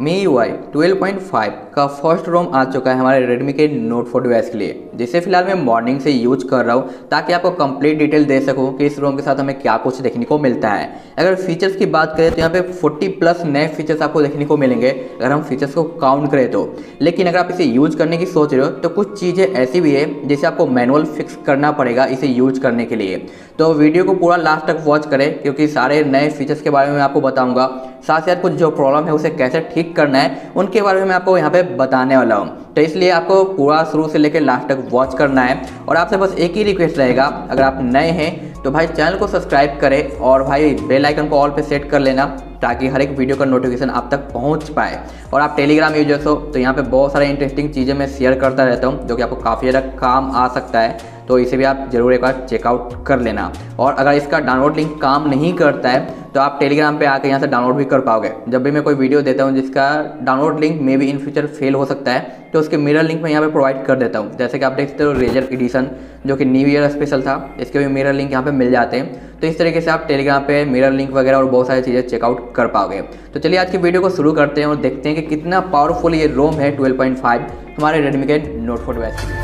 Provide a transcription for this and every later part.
MIUI 12.5 का first रोम आ चुका है हमारे Redmi के Note 4 डिवाइस के लिए, जिसे फिलहाल मैं मॉर्निंग से यूज कर रहा हूँ ताकि आपको कंप्लीट डिटेल दे सकूँ कि इस रोम के साथ हमें क्या कुछ देखने को मिलता है। अगर फीचर्स की बात करें तो यहाँ पे 40 प्लस नए फीचर्स आपको देखने को मिलेंगे अगर हम फीचर्स को काउंट करें तो। लेकिन अगर आप इसे यूज करने की सोच रहे हो तो कुछ चीज़ें ऐसी भी है जिसे आपको मैनुअल फिक्स करना पड़ेगा इसे यूज करने के लिए। तो वीडियो को पूरा लास्ट तक वॉच करें क्योंकि सारे नए फीचर्स के बारे में आपको बताऊंगा, साथ ही साथ कुछ जो प्रॉब्लम है उसे कैसे ठीक करना है उनके बारे में मैं आपको यहाँ पे बताने वाला हूँ। तो इसलिए आपको पूरा शुरू से लेकर लास्ट तक वॉच करना है और आपसे बस एक ही रिक्वेस्ट रहेगा, अगर आप नए हैं तो भाई चैनल को सब्सक्राइब करें और भाई बेल आइकन को ऑल पे सेट कर लेना ताकि हर एक वीडियो का नोटिफिकेशन आप तक पहुंच पाए। और आप टेलीग्राम यूजर्स हो तो यहाँ पे बहुत सारे इंटरेस्टिंग चीज़ें मैं शेयर करता रहता हूँ जो कि आपको काफ़ी ज़्यादा काम आ सकता है, तो इसे भी आप ज़रूर एक बार चेकआउट कर लेना। और अगर इसका डाउनलोड लिंक काम नहीं करता है तो आप टेलीग्राम पे आकर यहाँ से डाउनलोड भी कर पाओगे। जब भी मैं कोई वीडियो देता हूँ जिसका download link may be in future fail हो सकता है तो उसके मिरर लिंक मैं यहाँ पे प्रोवाइड कर देता हूँ। जैसे कि आप देख सकते हो रेजर एडिशन जो कि न्यू ईयर स्पेशल था, इसके भी मिरर लिंक यहाँ पे मिल जाते हैं। तो इस तरीके से आप टेलीग्राम पे मिरर लिंक वगैरह और बहुत सारी चीज़ें चेकआउट कर पाओगे। तो चलिए आज की वीडियो को शुरू करते हैं और देखते हैं कि कितना पावरफुल ये रोम है 12.5 हमारे रेडमी के Note 4 डिवाइस के लिए।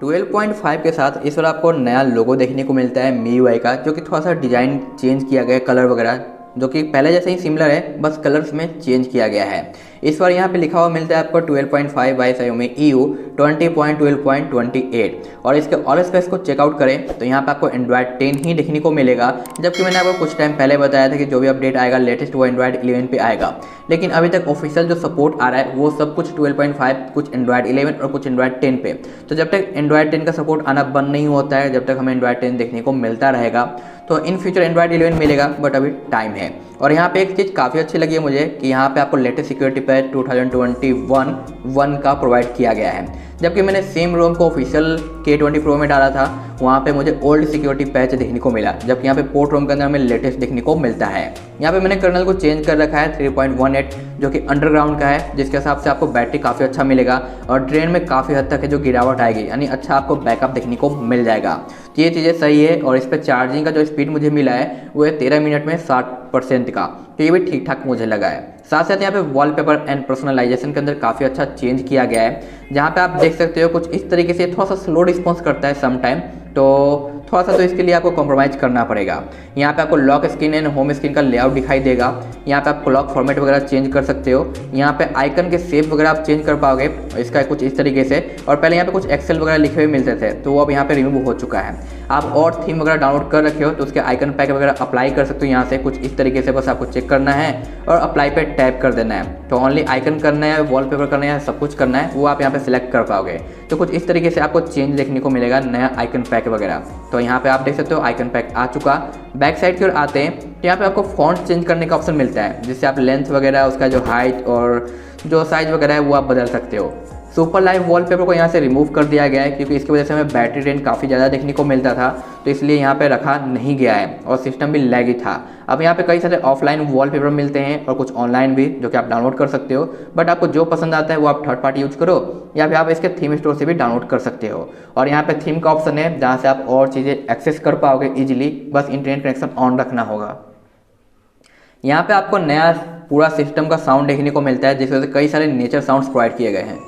12.5 के साथ इस बार आपको नया लोगो देखने को मिलता है MIUI का, जो कि थोड़ा सा डिज़ाइन चेंज किया गया है, कलर वगैरह जो कि पहले जैसे ही सिमिलर है बस कलर्स में चेंज किया गया है। इस बार यहाँ पे लिखा हुआ मिलता है आपको 12.5 बाई Xiaomi EU 20.12.28 और इसके ऑल स्पेस को चेकआउट करें तो यहाँ पे आपको Android 10 ही देखने को मिलेगा, जबकि मैंने आपको कुछ टाइम पहले बताया था कि जो भी अपडेट आएगा लेटेस्ट वो Android 11 पे आएगा। लेकिन अभी तक ऑफिशियल जो सपोर्ट आ रहा है वो सब कुछ 12.5, कुछ Android 11 और कुछ Android 10 पे। तो जब तक Android 10 का सपोर्ट आना बंद नहीं होता है, जब तक हमें Android 10 देखने को मिलता रहेगा, तो इन फ्यूचर Android 11 मिलेगा, बट अभी टाइम है। और यहाँ पे एक चीज़ काफ़ी अच्छी लगी है मुझे कि यहाँ पे आपको लेटेस्ट सिक्योरिटी पैच 2021 का प्रोवाइड किया गया है, जबकि मैंने सेम रोम को ऑफिशियल K20 Pro में डाला था, वहाँ पे मुझे ओल्ड सिक्योरिटी पैच देखने को मिला, जबकि यहाँ पे पोर्ट रोम के अंदर हमें लेटेस्ट देखने को मिलता है। यहाँ पे मैंने कर्नल को चेंज कर रखा है 3.18 जो कि अंडरग्राउंड का है, जिसके हिसाब से आपको बैटरी काफ़ी अच्छा मिलेगा और ट्रेन में काफ़ी हद तक है जो गिरावट आएगी, यानी अच्छा आपको बैकअप देखने को मिल जाएगा। तो ये चीज़ें सही है। और इस पर चार्जिंग का जो स्पीड मुझे मिला है वो है 13 मिनट में 60% का, तो ये भी ठीक ठाक मुझे लगा है। साथ साथ यहाँ पे वॉलपेपर एंड पर्सनलाइजेशन के अंदर काफ़ी अच्छा चेंज किया गया है, जहाँ पे आप देख सकते हो कुछ इस तरीके से थोड़ा सा स्लो रिस्पॉन्स करता है सम टाइम, तो थोड़ा सा तो इसके लिए आपको कॉम्प्रोमाइज़ करना पड़ेगा। यहाँ पे आपको lock screen and home screen का लेआउट दिखाई देगा, यहाँ पे आप क्लॉक फॉर्मेट वगैरह चेंज कर सकते हो, यहाँ पे आइकन के शेप वगैरह आप चेंज कर पाओगे इसका कुछ इस तरीके से। और पहले यहाँ पे कुछ एक्सेल वगैरह लिखे हुए मिलते थे तो वो अब यहाँ पे रिमूव हो चुका है। आप और थीम वगैरह डाउनलोड कर रखे हो तो उसके आइकन पैक वगैरह अप्लाई कर सकते हो यहाँ से कुछ इस तरीके से। बस आपको चेक करना है और अप्लाई पे टैप कर देना है, तो ओनली आइकन करना है, वॉलपेपर करना है, सब कुछ करना है, वो आप यहाँ पे सिलेक्ट कर पाओगे। तो कुछ इस तरीके से आपको चेंज देखने को मिलेगा, नया आइकन पैक वगैरह। तो यहाँ पे आप देख सकते हो आइकन पैक आ चुका। बैक साइड की ओर आते हैं तो यहाँ पे आपको फॉन्ट चेंज करने का ऑप्शन मिलता है, जिससे आप लेंथ वगैरह, उसका जो हाइट और जो साइज वगैरह है वो आप बदल सकते हो। सुपर लाइव वॉलपेपर को यहाँ से रिमूव कर दिया गया है क्योंकि इसकी वजह से हमें बैटरी ड्रेन काफ़ी ज़्यादा देखने को मिलता था, तो इसलिए यहाँ पे रखा नहीं गया है और सिस्टम भी लैगी था। अब यहाँ पे कई सारे ऑफलाइन वॉलपेपर मिलते हैं और कुछ ऑनलाइन भी जो कि आप डाउनलोड कर सकते हो, बट आपको जो पसंद आता है वो आप थर्ड पार्टी यूज करो या फिर आप इसके थीम स्टोर से भी डाउनलोड कर सकते हो। और यहाँ पे थीम का ऑप्शन है जहाँ से आप और चीज़ें एक्सेस कर पाओगे ईजिली, बस इंटरनेट कनेक्शन ऑन रखना होगा। यहाँ पे आपको नया पूरा सिस्टम का साउंड देखने को मिलता है, जिसकी वजह से कई सारे नेचर साउंड्स प्रोवाइड किए गए हैं।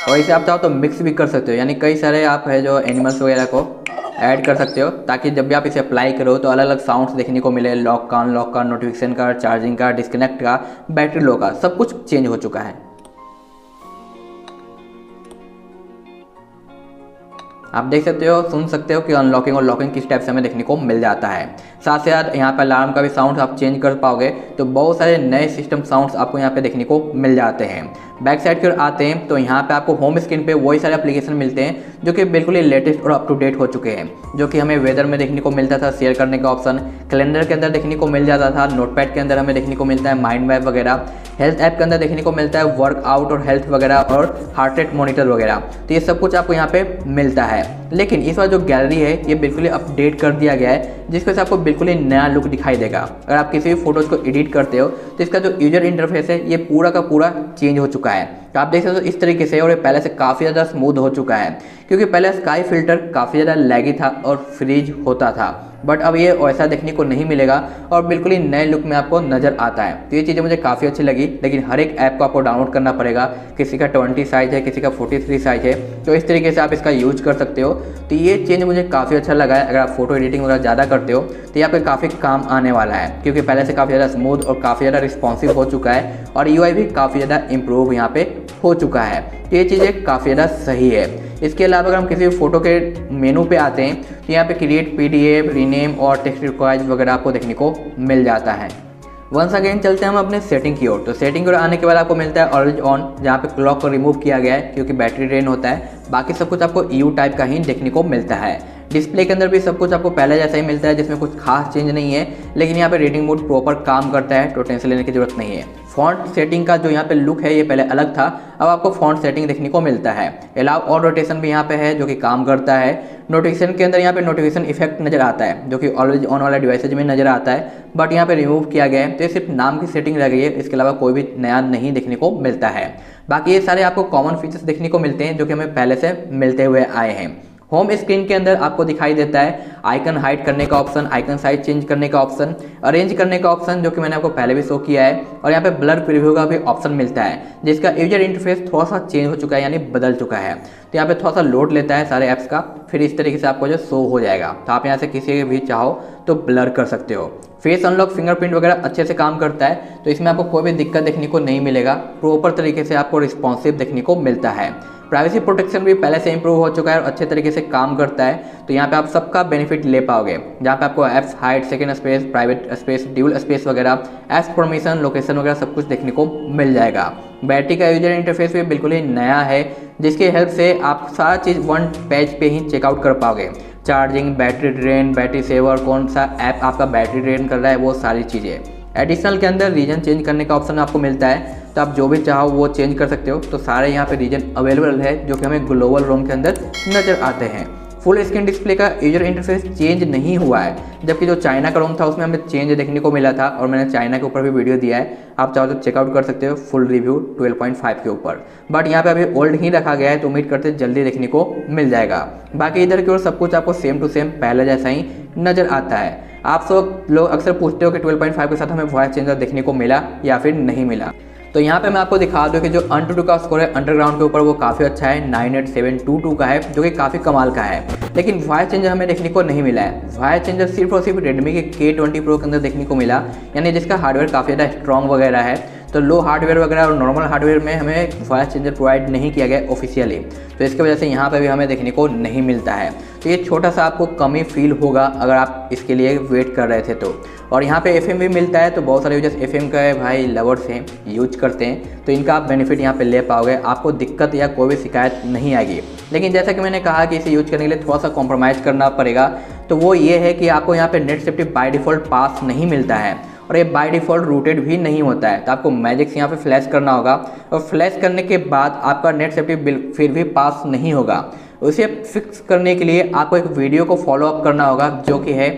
और इसे आप चाहो तो मिक्स भी कर सकते हो, यानी कई सारे आप है जो एनिमल्स वगैरह को ऐड कर सकते हो ताकि जब भी आप इसे अप्लाई करो तो अलग अलग साउंड्स देखने को मिले। लॉक का, अनलॉक का, नोटिफिकेशन का, चार्जिंग का, डिस्कनेक्ट का, बैटरी लो का, सब कुछ चेंज हो चुका है। आप देख सकते हो, सुन सकते हो कि अनलॉकिंग और लॉकिंग किस टाइप से हमें देखने को मिल जाता है। साथ ही साथ यहाँ पर अलार्म का भी साउंड आप चेंज कर पाओगे, तो बहुत सारे नए सिस्टम साउंड्स आपको यहाँ पे देखने को मिल जाते हैं। बैक साइड की ओर आते हैं तो यहाँ पे आपको होम स्क्रीन पे वही सारे एप्लीकेशन मिलते हैं जो कि बिल्कुल ही लेटेस्ट और अप टू डेट हो चुके हैं, जो कि हमें वेदर में देखने को मिलता था, शेयर करने का ऑप्शन कैलेंडर के अंदर देखने को मिल जाता था, नोटपैड के अंदर हमें देखने को मिलता है माइंड मैप वगैरह। हेल्थ ऐप के अंदर देखने को मिलता है वर्कआउट और हेल्थ वगैरह और हार्ट रेट मॉनिटर वगैरह, तो ये सब कुछ आपको यहाँ पे मिलता है। लेकिन इस बार जो गैलरी है ये बिल्कुल ही अपडेट कर दिया गया है, जिसकी वजह से आपको बिल्कुल ही नया लुक दिखाई देगा। अगर आप किसी भी फोटोज़ को एडिट करते हो तो इसका जो यूजर इंटरफेस है ये पूरा का पूरा चेंज हो चुका है। तो आप देख सकते हो इस तरीके से, और ये पहले से काफ़ी ज़्यादा स्मूथ हो चुका है, क्योंकि पहले स्काई फिल्टर काफ़ी ज़्यादा लैगी था और फ्रीज होता था, बट अब ये वैसा देखने को नहीं मिलेगा और बिल्कुल ही नए लुक में आपको नज़र आता है। तो ये चीज़ें मुझे काफ़ी अच्छी लगी, लेकिन हर एक ऐप को आपको डाउनलोड करना पड़ेगा। किसी का 20 साइज है, किसी का 43 साइज है, तो इस तरीके से आप इसका यूज कर सकते हो। तो ये चेंज मुझे काफ़ी अच्छा लगा है। अगर आप फोटो एडिटिंग वगैरह ज़्यादा करते हो तो ये आपको काफ़ी काम आने वाला है, क्योंकि पहले से काफ़ी ज़्यादा स्मूथ और काफ़ी ज़्यादा रिस्पॉन्सिव हो चुका है और UI भी काफ़ी ज़्यादा इम्प्रूव यहाँ पे हो चुका है। तो ये चीज़ें काफ़ी ज़्यादा सही है। इसके अलावा अगर हम किसी भी फोटो के मेनू पे आते हैं तो यहाँ पे क्रिएट PDF, रीनेम और टेक्स्ट रिक्वायर्स वगैरह आपको देखने को मिल जाता है। वंस अगेन चलते हैं हम अपने सेटिंग की ओर। तो सेटिंग की ओर आने के बाद आपको मिलता है ऑलवेज ऑन, जहाँ पे क्लॉक को रिमूव किया गया है क्योंकि बैटरी ड्रेन होता है। बाकी सब कुछ आपको EU टाइप का ही देखने को मिलता है। डिस्प्ले के अंदर भी सब कुछ आपको पहले जैसा ही मिलता है, जिसमें कुछ खास चेंज नहीं है, लेकिन यहाँ पे रीडिंग मोड प्रॉपर काम करता है, तो टेंशन लेने की जरूरत नहीं है। फॉन्ट सेटिंग का जो यहाँ पे लुक है ये पहले अलग था, अब आपको फॉन्ट सेटिंग देखने को मिलता है। अलाउ और रोटेशन भी यहाँ पे है जो कि काम करता है। नोटिफिकेशन के अंदर यहाँ पे नोटिफिकेशन इफेक्ट नजर आता है, जो कि ऑलवेज ऑन वाला डिवाइसेज में नजर आता है, बट यहाँ पे रिमूव किया गया है। तो ये सिर्फ नाम की सेटिंग रह गई है, इसके अलावा कोई भी नया नहीं देखने को मिलता है। बाकी ये सारे आपको कॉमन फीचर्स देखने को मिलते हैं जो कि हमें पहले से मिलते हुए आए हैं। होम स्क्रीन के अंदर आपको दिखाई देता है आइकन हाइड करने का ऑप्शन, आइकन साइज चेंज करने का ऑप्शन, अरेंज करने का ऑप्शन जो कि मैंने आपको पहले भी शो किया है, और यहाँ पे ब्लर प्रीव्यू का भी ऑप्शन मिलता है, जिसका यूजर इंटरफेस थोड़ा सा चेंज हो चुका है, यानी बदल चुका है। तो यहाँ पे थोड़ा सा लोड लेता है सारे ऐप्स का, फिर इस तरीके से आपको जो शो हो जाएगा। तो आप यहाँ से किसी भी चाहो तो ब्लर कर सकते हो। फेस अनलॉक, फिंगरप्रिंट वगैरह अच्छे से काम करता है, तो इसमें आपको कोई भी दिक्कत देखने को नहीं मिलेगा। प्रॉपर तरीके से आपको रिस्पॉन्सिव देखने को मिलता है। प्राइवेसी प्रोटेक्शन भी पहले से इंप्रूव हो चुका है और अच्छे तरीके से काम करता है, तो यहाँ पे आप सबका बेनिफिट ले पाओगे, जहाँ पे आपको apps hide, second space, private space, dual space वगैरह, ऐप्स परमिशन, लोकेशन वगैरह सब कुछ देखने को मिल जाएगा। बैटरी का यूजर इंटरफेस भी बिल्कुल ही नया है, जिसकी हेल्प से आप सारा चीज़ वन पेज पे ही चेकआउट कर पाओगे। Charging, battery drain, battery saver, कौन सा ऐप आपका बैटरी ड्रेन कर रहा है, वो सारी चीज़ें। एडिशनल के अंदर रीजन चेंज करने का ऑप्शन आपको मिलता है, तो आप जो भी चाहो वो चेंज कर सकते हो। तो सारे यहाँ पे रीजन अवेलेबल है जो कि हमें ग्लोबल रोम के अंदर नज़र आते हैं। फुल स्क्रीन डिस्प्ले का यूजर इंटरफेस चेंज नहीं हुआ है, जबकि जो चाइना का रोम था उसमें हमें चेंज देखने को मिला था, और मैंने चाइना के ऊपर भी वीडियो दिया है, आप चाहो तो चेकआउट कर सकते हो फुल रिव्यू 12.5 के ऊपर। बट यहाँ पे अभी ओल्ड ही रखा गया है, तो उम्मीद करते जल्दी देखने को मिल जाएगा। बाकी इधर की ओर सब कुछ आपको सेम टू सेम पहले जैसा ही नज़र आता है। आप सब लोग अक्सर पूछते हो कि 12.5 के साथ हमें वॉइस चेंजर देखने को मिला या फिर नहीं मिला। तो यहाँ पे मैं आपको दिखा दूँ कि जो Antutu का स्कोर है अंडरग्राउंड के ऊपर वो काफ़ी अच्छा है, 98722 का है, जो कि काफ़ी कमाल का है। लेकिन वॉइस चेंजर हमें देखने को नहीं मिला है। वॉइस चेंजर सिर्फ और सिर्फ Redmi के K20 Pro के अंदर देखने को मिला, यानी जिसका हार्डवेयर काफ़ी ज़्यादा स्ट्रॉन्ग वगैरह है। तो लो हार्डवेयर वगैरह और नॉर्मल हार्डवेयर में हमें वॉइस चेंजर प्रोवाइड नहीं किया गया ऑफिशियली, तो इसकी वजह से यहाँ पे भी हमें देखने को नहीं मिलता है। तो ये छोटा सा आपको कमी फील होगा अगर आप इसके लिए वेट कर रहे थे तो। और यहाँ पे FM भी मिलता है, तो बहुत सारे यूजर्स FM का भाई लवर्स हैं, यूज करते हैं, तो इनका आप बेनिफिट यहाँ पे ले पाओगे, आपको दिक्कत या कोई भी शिकायत नहीं आएगी। लेकिन जैसा कि मैंने कहा कि इसे यूज करने के लिए थोड़ा सा कॉम्प्रोमाइज़ करना पड़ेगा, तो वो ये है कि आपको यहाँ पे नेट सेफ्टी बाय डिफ़ॉल्ट पास नहीं मिलता है, और ये बाय डिफ़ॉल्ट रूटेड भी नहीं होता है। तो आपको मैजिक्स यहाँ पे फ्लैश करना होगा, और फ्लैश करने के बाद आपका नेट सेफ्टी बिल फिर भी पास नहीं होगा। उसे फिक्स करने के लिए आपको एक वीडियो को फॉलो अप करना होगा, जो कि है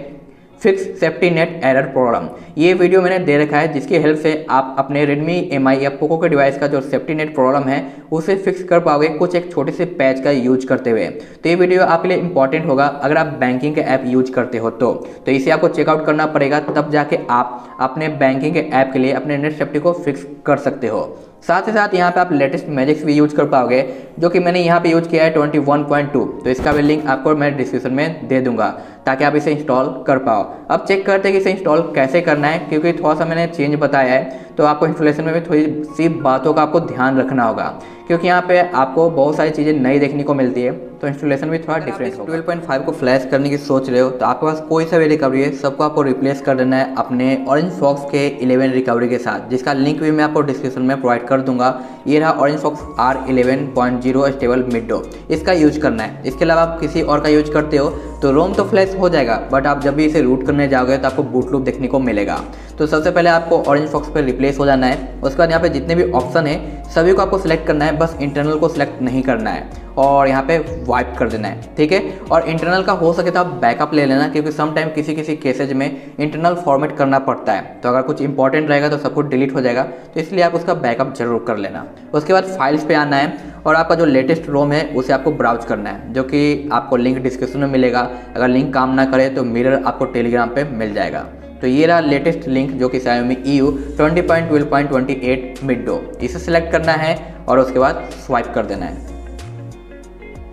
फिक्स SaftyNet एरर प्रॉब्लम। ये वीडियो मैंने दे रखा है, जिसकी हेल्प से आप अपने Redmi MI या पोको के डिवाइस का जो SaftyNet प्रॉब्लम है उसे फिक्स कर पाओगे कुछ एक छोटे से पैच का यूज करते हुए। तो ये वीडियो आपके लिए इंपॉर्टेंट होगा अगर आप बैंकिंग के ऐप यूज करते हो तो इसे आपको चेकआउट करना पड़ेगा, तब जाके आप अपने बैंकिंग के ऐप के लिए अपने नेट सेफ्टी को फिक्स कर सकते हो। साथ ही साथ यहाँ पे आप लेटेस्ट मैजिक्स भी यूज कर पाओगे, जो कि मैंने यहाँ पे यूज किया है 21.2, तो इसका भी लिंक आपको मैं डिस्क्रिप्शन में दे दूंगा ताकि आप इसे इंस्टॉल कर पाओ। अब चेक करते हैं कि इसे इंस्टॉल कैसे करना है, क्योंकि थोड़ा सा मैंने चेंज बताया है, तो आपको इंस्टॉलेशन में भी थोड़ी सी बातों का आपको ध्यान रखना होगा, क्योंकि यहाँ पे आपको बहुत सारी चीज़ें नई देखने को मिलती है, तो इंस्टॉलेशन भी थोड़ा डिफरेंट होगा। 12.5 को फ्लैश करने की सोच रहे हो तो आपके पास कोई सा भी रिकवरी है, सबको आपको रिप्लेस कर देना है अपने orangefox के 11 रिकवरी के साथ, जिसका लिंक भी मैं आपको डिस्क्रिप्शन में प्रोवाइड कर दूंगा। ये रहा orangefox R11.0 स्टेबल मिडो, इसका यूज करना है। इसके अलावा आप किसी और का यूज करते हो तो रोम तो फ्लैश हो जाएगा, बट आप जब भी इसे रूट करने जाओगे तो आपको बूट लूप देखने को मिलेगा। तो सबसे पहले आपको ऑरेंज फॉक्स पर रिप्लेस हो जाना है। उसके बाद यहाँ पे जितने भी ऑप्शन है सभी को आपको सिलेक्ट करना है, बस इंटरनल को सिलेक्ट नहीं करना है और यहाँ पे वाइप कर देना है, ठीक है। और इंटरनल का हो सके तो आप बैकअप ले लेना, क्योंकि सम टाइम किसी किसी केसेज में इंटरनल फॉर्मेट करना पड़ता है, तो अगर कुछ इंपॉर्टेंट रहेगा तो सब कुछ डिलीट हो जाएगा, तो इसलिए आप उसका बैकअप जरूर कर लेना। उसके बाद फाइल्स पे आना है और आपका जो लेटेस्ट रोम है उसे आपको ब्राउज करना है, जो कि आपको लिंक डिस्क्रिप्शन में मिलेगा। अगर लिंक काम ना करे तो मिरर आपको टेलीग्राम पे मिल जाएगा। तो ये रहा लेटेस्ट लिंक जो कि Xiaomi EU 20.12.28 मिडो, इसे सिलेक्ट करना है और उसके बाद स्वाइप कर देना है।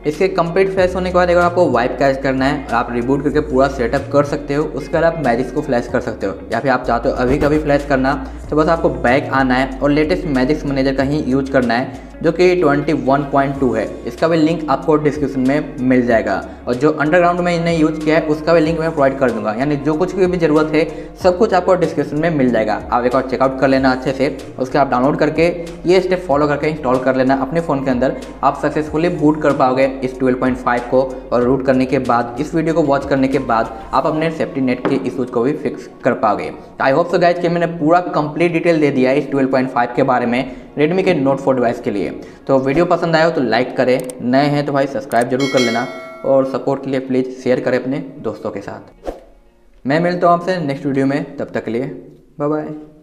इसके कंप्लीट फ्लैश होने के बाद अगर आपको वाइप कैच करना है और आप रिबूट करके पूरा सेटअप कर सकते हो। उसके बाद आप मैजिक्स को फ्लैश कर सकते हो, या फिर आप चाहते हो अभी कभी फ्लैश करना तो बस आपको बैक आना है और लेटेस्ट मैजिक्स मैनेजर का ही यूज करना है, जो कि 21.2 है। इसका भी लिंक आपको डिस्क्रिप्शन में मिल जाएगा और जो अंडरग्राउंड में इन्हें यूज किया है उसका भी लिंक मैं प्रोवाइड कर दूंगा। यानी जो कुछ की भी ज़रूरत है सब कुछ आपको डिस्क्रिप्शन में मिल जाएगा। आप एक बार चेकआउट कर लेना अच्छे से, उसके आप डाउनलोड करके ये स्टेप फॉलो करके इंस्टॉल कर लेना अपने फ़ोन के अंदर। आप सक्सेसफुली बूट कर पाओगे इस 12.5 को, और रूट करने के बाद इस वीडियो को वॉच करने के बाद आप अपने SaftyNet के इशूज़ को भी फिक्स कर पाओगे। आई होप सो गाइज कि मैंने पूरा कंप्लीट डिटेल दे दिया है इस 12.5 के बारे में Redmi के Note 4 डिवाइस के लिए। तो वीडियो पसंद आया हो तो लाइक करें, नए हैं तो भाई सब्सक्राइब जरूर कर लेना, और सपोर्ट के लिए प्लीज़ शेयर करें अपने दोस्तों के साथ। मैं मिलता हूँ आपसे नेक्स्ट वीडियो में, तब तक के लिए बाय बाय।